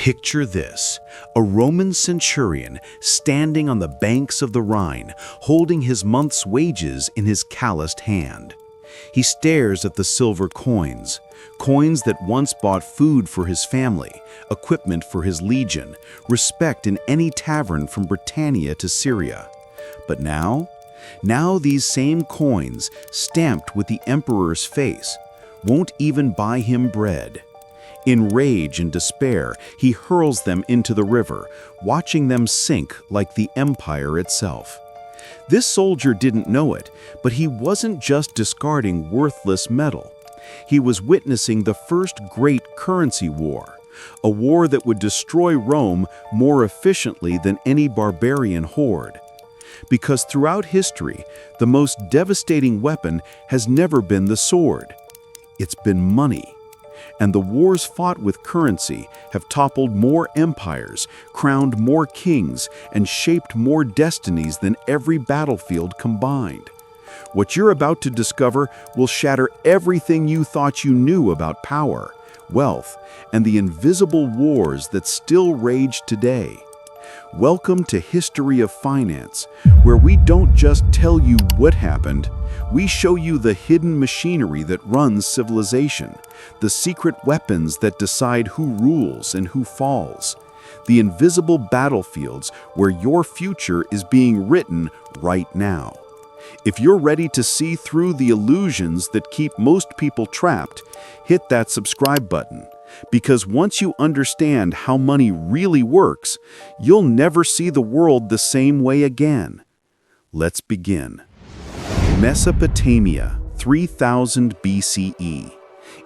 Picture this, a Roman centurion standing on the banks of the Rhine, holding his month's wages in his calloused hand. He stares at the silver coins, coins that once bought food for his family, equipment for his legion, respect in any tavern from Britannia to Syria. But now these same coins, stamped with the emperor's face, won't even buy him bread. In rage and despair, he hurls them into the river, watching them sink like the empire itself. This soldier didn't know it, but he wasn't just discarding worthless metal. He was witnessing the first great currency war, a war that would destroy Rome more efficiently than any barbarian horde. Because throughout history, the most devastating weapon has never been the sword. It's been money. And the wars fought with currency have toppled more empires, crowned more kings, and shaped more destinies than every battlefield combined. What you're about to discover will shatter everything you thought you knew about power, wealth, and the invisible wars that still rage today. Welcome to History of Finance, where we don't just tell you what happened, we show you the hidden machinery that runs civilization, the secret weapons that decide who rules and who falls, the invisible battlefields where your future is being written right now. If you're ready to see through the illusions that keep most people trapped, hit that subscribe button. Because once you understand how money really works, you'll never see the world the same way again. Let's begin. Mesopotamia, 3000 BCE.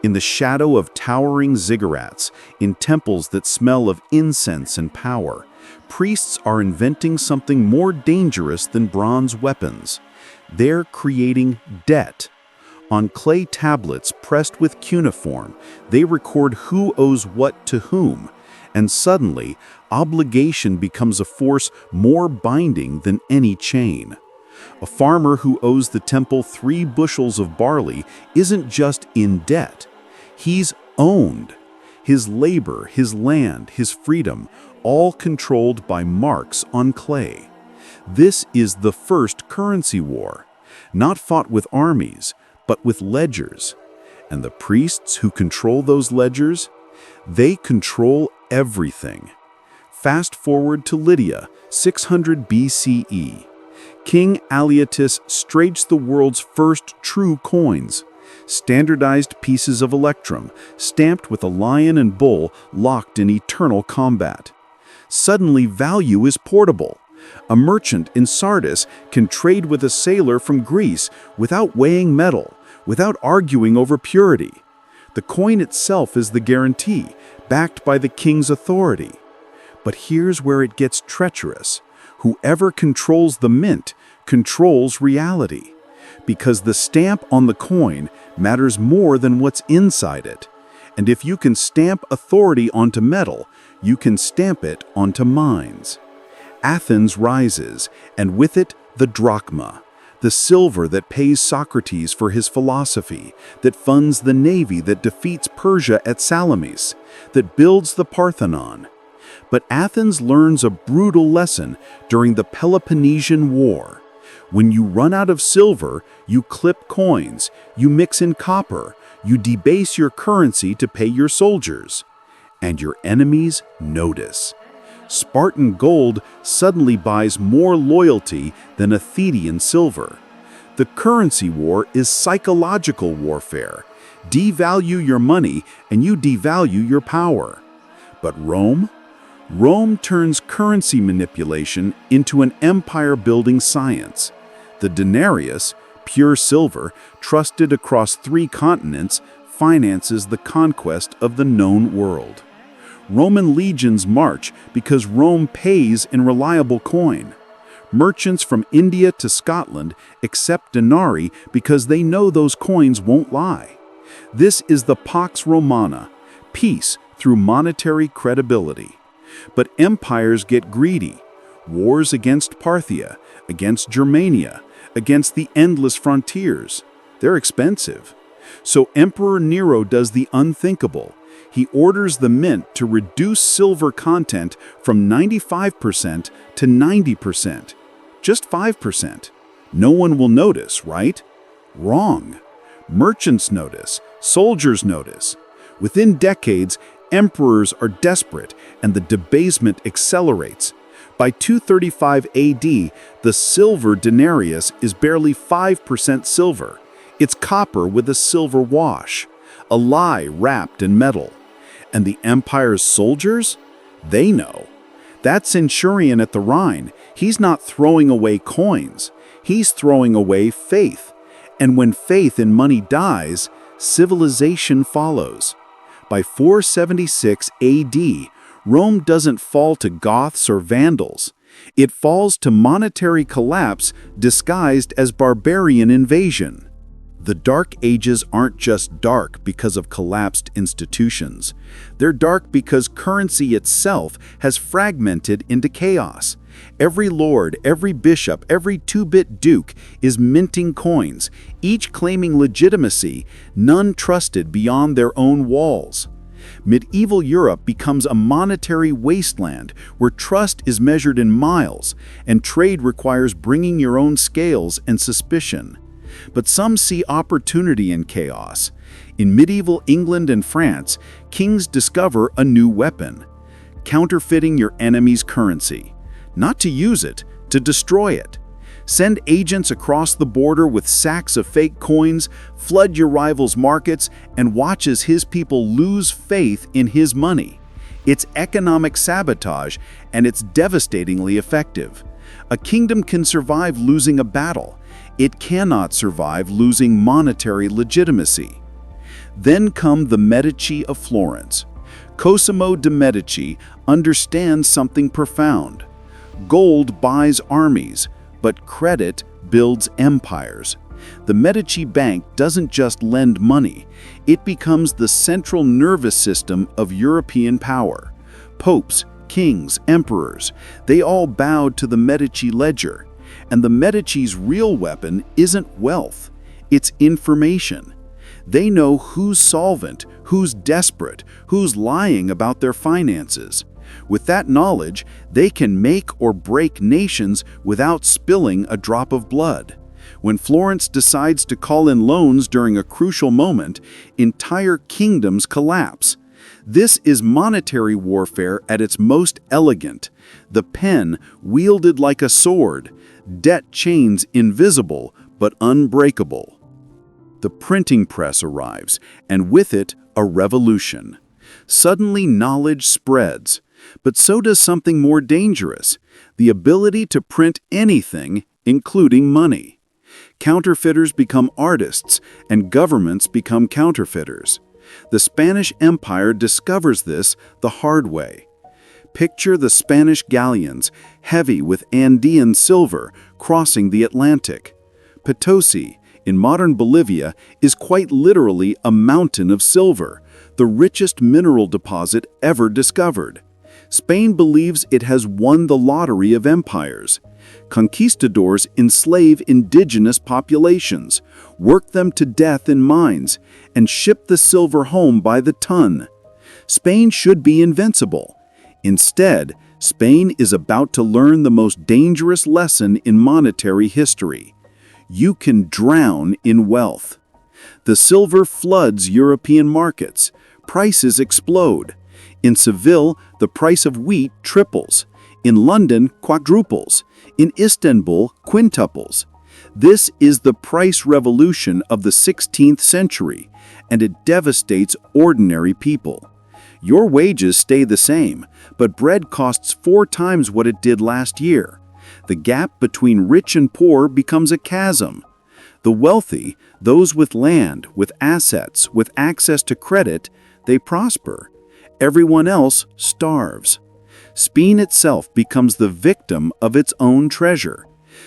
In the shadow of towering ziggurats, in temples that smell of incense and power, priests are inventing something more dangerous than bronze weapons. They're creating debt. On clay tablets pressed with cuneiform, they record who owes what to whom, and suddenly, obligation becomes a force more binding than any chain. A farmer who owes the temple 3 bushels of barley isn't just in debt. He's owned. His labor, his land, his freedom, all controlled by marks on clay. This is the first currency war, not fought with armies, but with ledgers. And the priests who control those ledgers, they control everything. Fast forward to Lydia, 600 BCE. King Alyattes staged the world's first true coins, standardized pieces of electrum, stamped with a lion and bull locked in eternal combat. Suddenly value is portable. A merchant in Sardis can trade with a sailor from Greece without weighing metal, without arguing over purity. The coin itself is the guarantee, backed by the king's authority. But here's where it gets treacherous. Whoever controls the mint controls reality, because the stamp on the coin matters more than what's inside it. And if you can stamp authority onto metal, you can stamp it onto minds. Athens rises, and with it the drachma, the silver that pays Socrates for his philosophy, that funds the navy that defeats Persia at Salamis, that builds the Parthenon. But Athens learns a brutal lesson during the Peloponnesian War. When you run out of silver, you clip coins, you mix in copper, you debase your currency to pay your soldiers. And your enemies notice. Spartan gold suddenly buys more loyalty than Athenian silver. The currency war is psychological warfare. Devalue your money and you devalue your power. But Rome? Rome turns currency manipulation into an empire-building science. The denarius, pure silver, trusted across 3 continents, finances the conquest of the known world. Roman legions march because Rome pays in reliable coin. Merchants from India to Scotland accept denarii because they know those coins won't lie. This is the Pax Romana, peace through monetary credibility. But empires get greedy. Wars against Parthia, against Germania, against the endless frontiers. They're expensive. So Emperor Nero does the unthinkable. He orders the mint to reduce silver content from 95% to 90%. Just 5%. No one will notice, right? Wrong. Merchants notice, soldiers notice. Within decades, emperors are desperate and the debasement accelerates. By 235 AD, the silver denarius is barely 5% silver. It's copper with a silver wash, a lie wrapped in metal. And the empire's soldiers? They know. That centurion at the Rhine, he's not throwing away coins. He's throwing away faith. And when faith in money dies, civilization follows. By 476 AD, Rome doesn't fall to Goths or Vandals. It falls to monetary collapse disguised as barbarian invasion. The Dark Ages aren't just dark because of collapsed institutions. They're dark because currency itself has fragmented into chaos. Every lord, every bishop, every two-bit duke is minting coins, each claiming legitimacy, none trusted beyond their own walls. Medieval Europe becomes a monetary wasteland where trust is measured in miles and trade requires bringing your own scales and suspicion. But some see opportunity in chaos. In medieval England and France, kings discover a new weapon: counterfeiting your enemy's currency. Not to use it, to destroy it. Send agents across the border with sacks of fake coins, flood your rival's markets, and watch as his people lose faith in his money. It's economic sabotage, and it's devastatingly effective. A kingdom can survive losing a battle. It cannot survive losing monetary legitimacy. Then come the Medici of Florence. Cosimo de' Medici understands something profound. Gold buys armies, but credit builds empires. The Medici Bank doesn't just lend money, it becomes the central nervous system of European power. Popes, kings, emperors, they all bowed to the Medici ledger. And the Medici's real weapon isn't wealth, it's information. They know who's solvent, who's desperate, who's lying about their finances. With that knowledge, they can make or break nations without spilling a drop of blood. When Florence decides to call in loans during a crucial moment, entire kingdoms collapse. This is monetary warfare at its most elegant. The pen wielded like a sword, debt chains invisible but unbreakable. The printing press arrives, and with it, a revolution. Suddenly knowledge spreads. But so does something more dangerous: the ability to print anything, including money. Counterfeiters become artists, and governments become counterfeiters. The Spanish Empire discovers this the hard way. Picture the Spanish galleons, heavy with Andean silver, crossing the Atlantic. Potosi, in modern Bolivia, is quite literally a mountain of silver, the richest mineral deposit ever discovered. Spain believes it has won the lottery of empires. Conquistadors enslave indigenous populations, work them to death in mines, and ship the silver home by the ton. Spain should be invincible. Instead, Spain is about to learn the most dangerous lesson in monetary history. You can drown in wealth. The silver floods European markets. Prices explode. In Seville, the price of wheat triples. In London, quadruples. In Istanbul, quintuples. This is the price revolution of the 16th century, and it devastates ordinary people. Your wages stay the same, but bread costs 4 times what it did last year. The gap between rich and poor becomes a chasm. The wealthy, those with land, with assets, with access to credit, they prosper. Everyone else starves. Spain itself becomes the victim of its own treasure.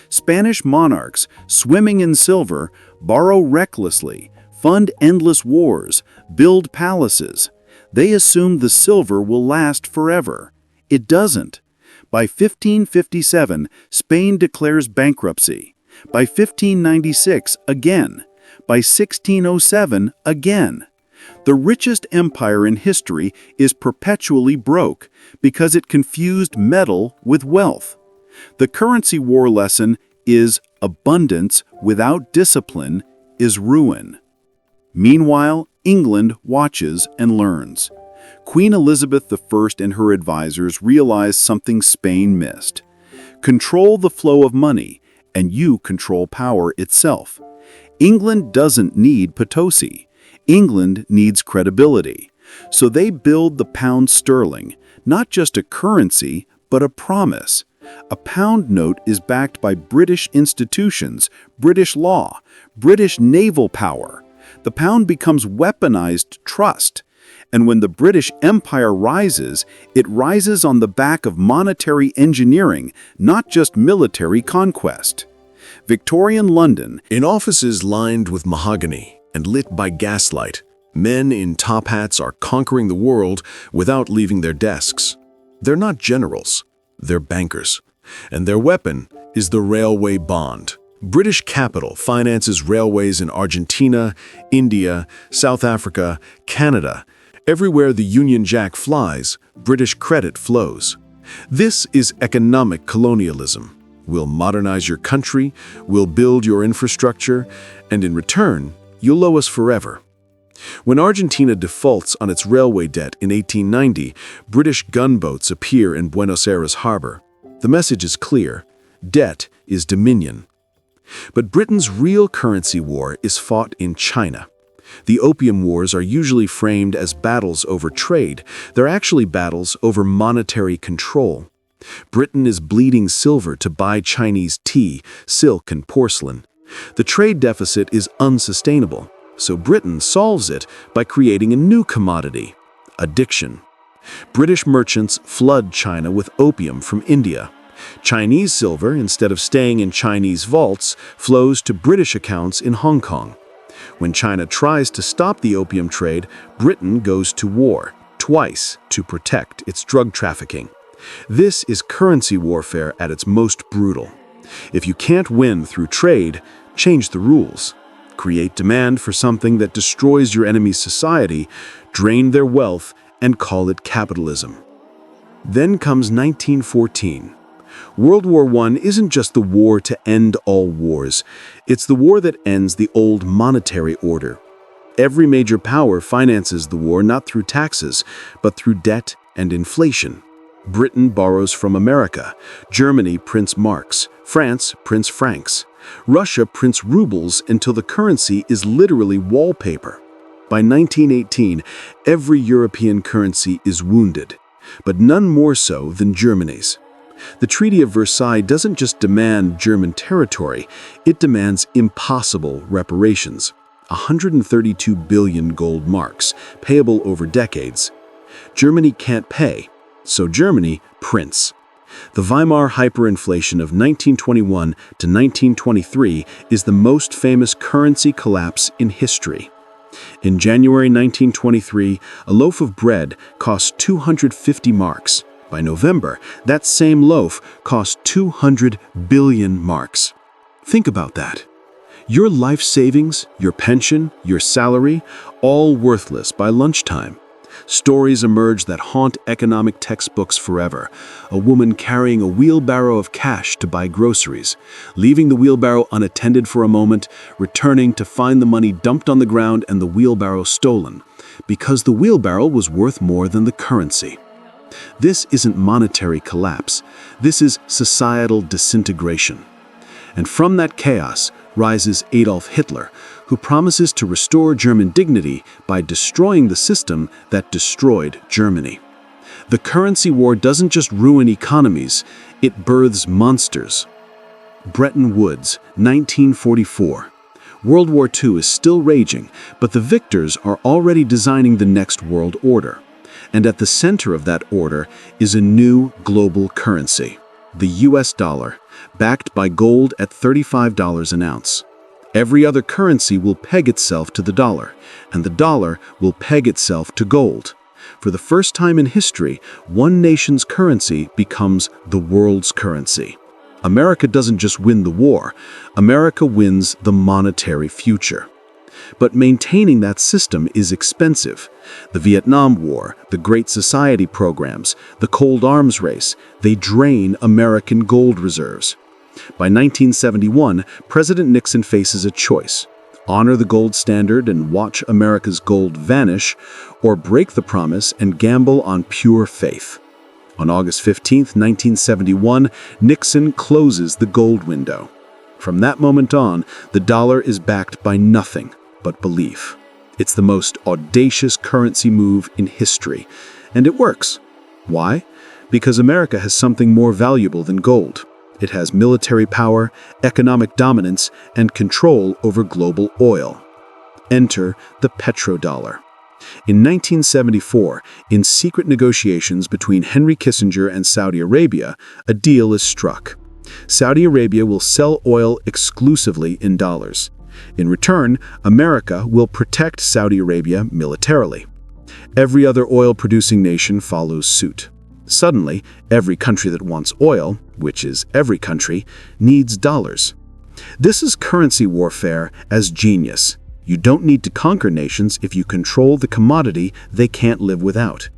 Spanish monarchs, swimming in silver, borrow recklessly, fund endless wars, build palaces. They assume the silver will last forever. It doesn't. By 1557, Spain declares bankruptcy. By 1596, again. By 1607, again. The richest empire in history is perpetually broke because it confused metal with wealth. The currency war lesson is abundance without discipline is ruin. Meanwhile, England watches and learns. Queen Elizabeth I and her advisors realize something Spain missed. Control the flow of money, and you control power itself. England doesn't need Potosi. England needs credibility. So they build the pound sterling, not just a currency, but a promise. A pound note is backed by British institutions, British law, British naval power. The pound becomes weaponized trust. And when the British Empire rises, it rises on the back of monetary engineering, not just military conquest. Victorian London, In offices lined with mahogany and lit by gaslight, men in top hats are conquering the world without leaving their desks. They're not generals, they're bankers. And their weapon is the railway bond. British capital finances railways in Argentina, India, South Africa, Canada. Everywhere the Union Jack flies, British credit flows. This is economic colonialism. We'll modernize your country, we'll build your infrastructure, and in return, you'll owe us forever. When Argentina defaults on its railway debt in 1890, British gunboats appear in Buenos Aires harbor. The message is clear: debt is dominion. But Britain's real currency war is fought in China. The opium wars are usually framed as battles over trade. They're actually battles over monetary control. Britain is bleeding silver to buy Chinese tea, silk, and porcelain. The trade deficit is unsustainable, so Britain solves it by creating a new commodity: addiction. British merchants flood China with opium from India. Chinese silver, instead of staying in Chinese vaults, flows to British accounts in Hong Kong. When China tries to stop the opium trade, Britain goes to war, twice, to protect its drug trafficking. This is currency warfare at its most brutal. If you can't win through trade, change the rules. Create demand for something that destroys your enemy's society, drain their wealth, and call it capitalism. Then comes 1914. World War I isn't just the war to end all wars. It's the war that ends the old monetary order. Every major power finances the war not through taxes, but through debt and inflation. Britain borrows from America, Germany prints marks, France prints francs, Russia prints rubles until the currency is literally wallpaper. By 1918, every European currency is wounded, but none more so than Germany's. The Treaty of Versailles doesn't just demand German territory, it demands impossible reparations. 132 billion gold marks, payable over decades. Germany can't pay, so Germany prints. The Weimar hyperinflation of 1921 to 1923 is the most famous currency collapse in history. In January 1923, a loaf of bread cost 250 marks. By November, that same loaf cost 200 billion marks. Think about that. Your life savings, your pension, your salary, all worthless by lunchtime. Stories emerge that haunt economic textbooks forever. A woman carrying a wheelbarrow of cash to buy groceries, leaving the wheelbarrow unattended for a moment, returning to find the money dumped on the ground and the wheelbarrow stolen, because the wheelbarrow was worth more than the currency. This isn't monetary collapse. This is societal disintegration. And from that chaos rises Adolf Hitler, who promises to restore German dignity by destroying the system that destroyed Germany. The currency war doesn't just ruin economies, it births monsters. Bretton Woods, 1944. World War II is still raging, but the victors are already designing the next world order. And at the center of that order is a new global currency, the US dollar, backed by gold at $35 an ounce. Every other currency will peg itself to the dollar, and the dollar will peg itself to gold. For the first time in history, one nation's currency becomes the world's currency. America doesn't just win the war, America wins the monetary future. But maintaining that system is expensive. The Vietnam War, the Great Society programs, the Cold Arms race, they drain American gold reserves. By 1971, President Nixon faces a choice: honor the gold standard and watch America's gold vanish, or break the promise and gamble on pure faith. On August 15, 1971, Nixon closes the gold window. From that moment on, the dollar is backed by nothing but belief. It's the most audacious currency move in history, and it works. Why? Because America has something more valuable than gold. It has military power, economic dominance, and control over global oil. Enter the petrodollar. In 1974, in secret negotiations between Henry Kissinger and Saudi Arabia, a deal is struck. Saudi Arabia will sell oil exclusively in dollars. In return, America will protect Saudi Arabia militarily. Every other oil-producing nation follows suit. Suddenly, every country that wants oil, which is every country, needs dollars. This is currency warfare as genius. You don't need to conquer nations if you control the commodity they can't live without.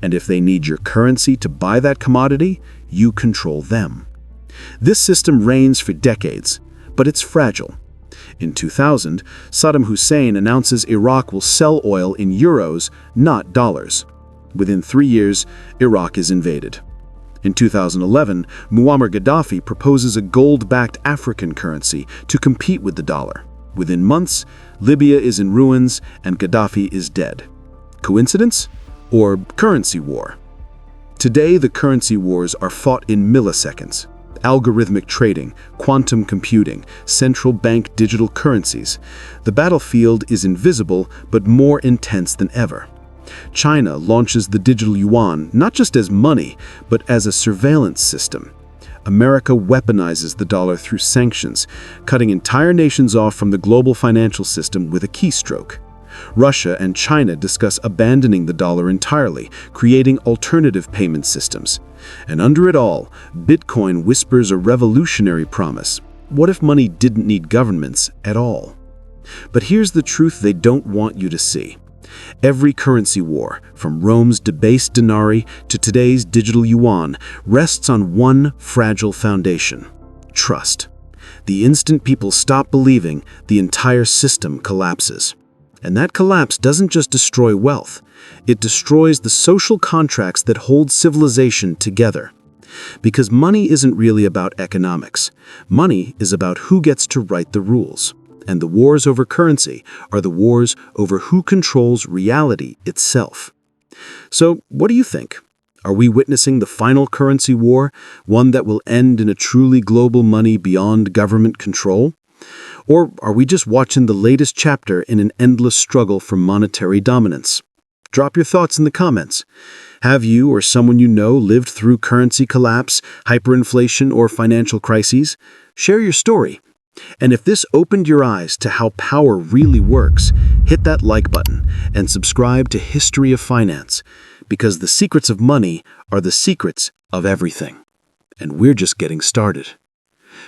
And if they need your currency to buy that commodity, you control them. This system reigns for decades, but it's fragile. In 2000, Saddam Hussein announces Iraq will sell oil in euros, not dollars. Within 3 years, Iraq is invaded. In 2011, Muammar Gaddafi proposes a gold-backed African currency to compete with the dollar. Within months, Libya is in ruins and Gaddafi is dead. Coincidence? Or currency war? Today, the currency wars are fought in milliseconds. Algorithmic trading, quantum computing, central bank digital currencies. The battlefield is invisible but more intense than ever. China launches the digital yuan not just as money, but as a surveillance system. America weaponizes the dollar through sanctions, cutting entire nations off from the global financial system with a keystroke. Russia and China discuss abandoning the dollar entirely, creating alternative payment systems. And under it all, Bitcoin whispers a revolutionary promise. What if money didn't need governments at all? But here's the truth they don't want you to see. Every currency war, from Rome's debased denarii to today's digital yuan, rests on one fragile foundation: trust. The instant people stop believing, the entire system collapses. And that collapse doesn't just destroy wealth, it destroys the social contracts that hold civilization together. Because money isn't really about economics. Money is about who gets to write the rules. And the wars over currency are the wars over who controls reality itself. So, what do you think? Are we witnessing the final currency war, one that will end in a truly global money beyond government control? Or are we just watching the latest chapter in an endless struggle for monetary dominance? Drop your thoughts in the comments. Have you or someone you know lived through currency collapse, hyperinflation, or financial crises? Share your story. And if this opened your eyes to how power really works, hit that like button and subscribe to History of Finance, because the secrets of money are the secrets of everything. And we're just getting started.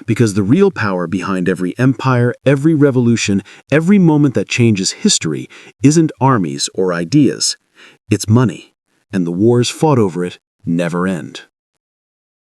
Because the real power behind every empire, every revolution, every moment that changes history isn't armies or ideas. It's money, and the wars fought over it never end.